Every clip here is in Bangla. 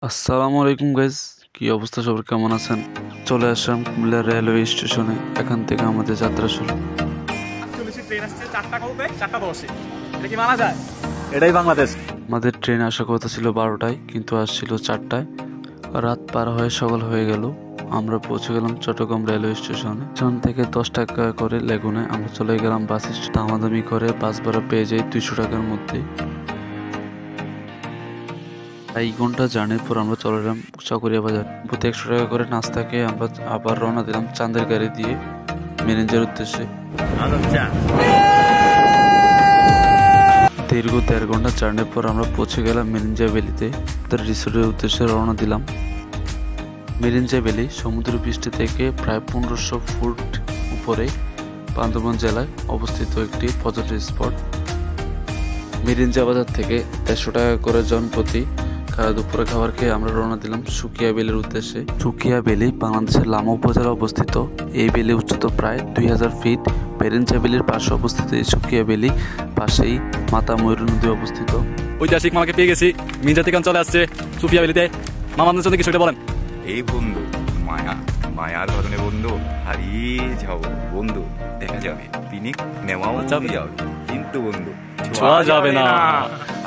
আসসালামু আলাইকুম গাইজ, কি অবস্থা সবার, কেমন আছেন? চলে আসলাম কুমিল্লা রেলওয়ে স্টেশনে। এখান থেকে আমাদের যাত্রা শুরু। ট্রেন আসছে 4টা কবে 4টা 10-এ। এটা কি মানা যায়? এটাই বাংলাদেশ। আমাদের ট্রেন আসার কথা ছিল 12টায়, কিন্তু আসছিল 4টায়। রাত পার হয়ে সকাল হয়ে গেল। আমরা পৌঁছে গেলাম চট্টগ্রাম রেলওয়ে স্টেশনে। স্টেশন থেকে 10 টাকা করে লেগুনে আমরা চলে গেলাম বাস স্ট্যান্ড। দামাদামি করে বাস ভাড়া পেয়ে যাই 200 টাকার মধ্যে। এই ঘন্টা জার্নির পর আমরা চলে এলাম চকরিয়া বাজার। প্রতি 100 টাকা করে নাস্তা খেয়ে আমরা আবার রওনা দিলাম চাঁদের গাড়ি দিয়ে মেরেঞ্জার উদ্দেশ্যে। দীর্ঘ 1.5 ঘন্টা জার্নির পর আমরা পৌঁছে গেলাম মেরিঞ্জা ভ্যালিতে। তার রিসোর্টের উদ্দেশ্যে রওনা দিলাম। মেরিঞ্জা ভ্যালি সমুদ্র পৃষ্ঠ থেকে প্রায় 1500 ফুট উপরে বান্দরবান জেলায় অবস্থিত একটি পর্যটন স্পট। মেরিঞ্জা বাজার থেকে 150 টাকা করে জনপ্রতি দুপুরে খাবার খেয়ে আমরা রওনা দিলাম সুকিয়া ভ্যালির উদ্দেশ্যে। সুকিয়া ভ্যালি বাংলাদেশের লামা উপজেলা অবস্থিত। এই ভ্যালি উচ্চতা প্রায় 2000 ফিট। মেরিঞ্জা ভ্যালির পাশে অবস্থিত এই সুকিয়া ভ্যালি পাশেই মাতা ময়ূর নদী অবস্থিত। ঐতিহাসিক মামাকে পেয়ে গেছি। মির্জা থেকে চলে আসছে সুফিয়া ভ্যালিতে। মামা আপনার সাথে কিছু বলেন। এই বন্ধু মায়া, মায়ার ধরনের বন্ধু হারিয়ে যাও বন্ধু, দেখা যাবে পিনিক নেওয়াও যাবে, কিন্তু বন্ধু ছোঁয়া যাবে না।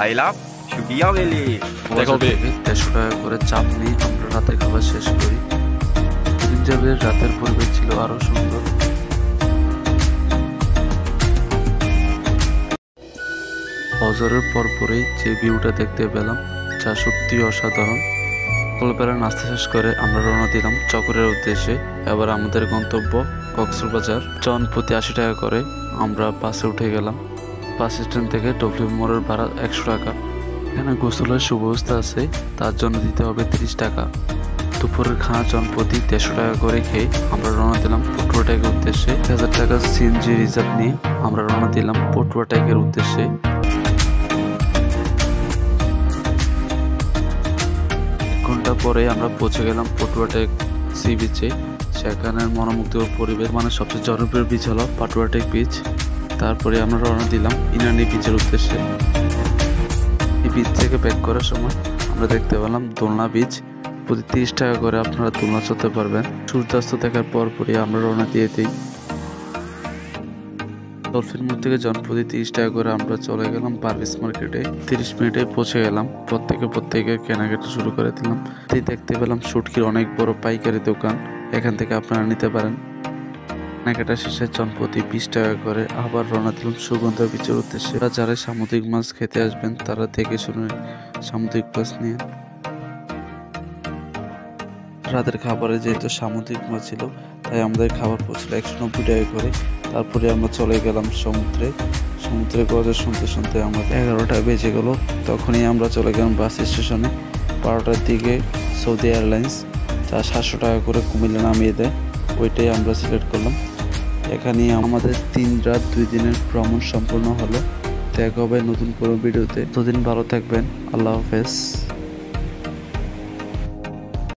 I love Sukia valley. দেখা হবে। 150 টাকা করে চাপ নিয়ে আমরা রাতের খাবার শেষ করি। মেরিঞ্জা ভ্যালির রাতের পরিবেশ ছিল আরো সুন্দর। ফজরের পরপরই যে ভিউটা দেখতে পেলাম যা সত্যি অসাধারণ। সকালবেলা নাস্তা শেষ করে আমরা রওনা দিলাম চকরের উদ্দেশ্যে। এবার আমাদের গন্তব্য কক্সবাজার। জন প্রতি 80 টাকা করে আমরা বাসে উঠে গেলাম। বাস স্ট্যান্ড থেকে ডবলি মোড়ের ভাড়া 100 টাকা। এখানে গোসলের সুব্যবস্থা আছে, তার জন্য দিতে হবে 30 টাকা। দুপুরের খানা জন প্রতি 150 টাকা করে খেয়ে আমরা রওনা দিলাম পটুয়া ট্যাগের উদ্দেশ্যে। 1000 টাকা সিএনজি রিজার্ভ নিয়ে আমরা রওনা দিলাম পটুয়া ট্যাগের উদ্দেশ্যে। ঘন্টা পরে আমরা পৌঁছে গেলাম পটুয়া ট্যাগ সি বিচে। সেখানের মনোমুগ্ধকর পরিবেশ, মানে সবচেয়ে জনপ্রিয় বিচ হলো পটুয়া ট্যাগ বিচ। তারপরে আমরা রওনা দিলাম ইনানি বিচের উদ্দেশ্যে। এই বিচ থেকে ব্যাক করার সময় আমরা দেখতে পেলাম দোলনা বিচ। প্রতি 30 টাকা করে আপনারা দোলনা চড়তে পারবেন। সূর্যাস্ত দেখার পরপরই আমরা রওনা দিয়ে দিই। ডলফিন মোড় থেকে জনপ্রতি 30 টাকা করে আমরা চলে গেলাম পারভেজ মার্কেটে। 30 মিনিটে পৌঁছে গেলাম। প্রত্যেকের কেনাকাটা শুরু করে দিলাম। দেখতে পেলাম শুটকির অনেক বড় পাইকারি দোকান, এখান থেকে আপনারা নিতে পারেন। কেনাকাটা শেষে জনপ্রতি 20 টাকা করে আবার রওনা দিলাম সুগন্ধা বিচের উদ্দেশ্যে। যারা সামুদ্রিক মাছ খেতে আসবেন তারা দেখে শুনে সামুদ্রিক মাছ নিয়ে। রাতের খাবারে যেহেতু সামুদ্রিক মাছ ছিল, তাই আমাদের খাবার পড়ছিল 190 টাকা করে। তারপরে আমরা চলে গেলাম সমুদ্রে গজা শুনতে শুনতে আমাদের 11টা বেজে গেল। তখনই আমরা চলে গেলাম বাস স্টেশনে। 12টার দিকে সৌদি এয়ারলাইন্স যা 700 টাকা করে কুমিল্লা নামিয়ে দেয়, ওইটাই আমরা সিলেক্ট করলাম। এখানেই আমাদের 3 রাত 2 দিনের ভ্রমণ সম্পূর্ণ হলো। দেখা হবে নতুন কোনো ভিডিওতে। ততদিন ভালো থাকবেন। আল্লাহ হাফেজ।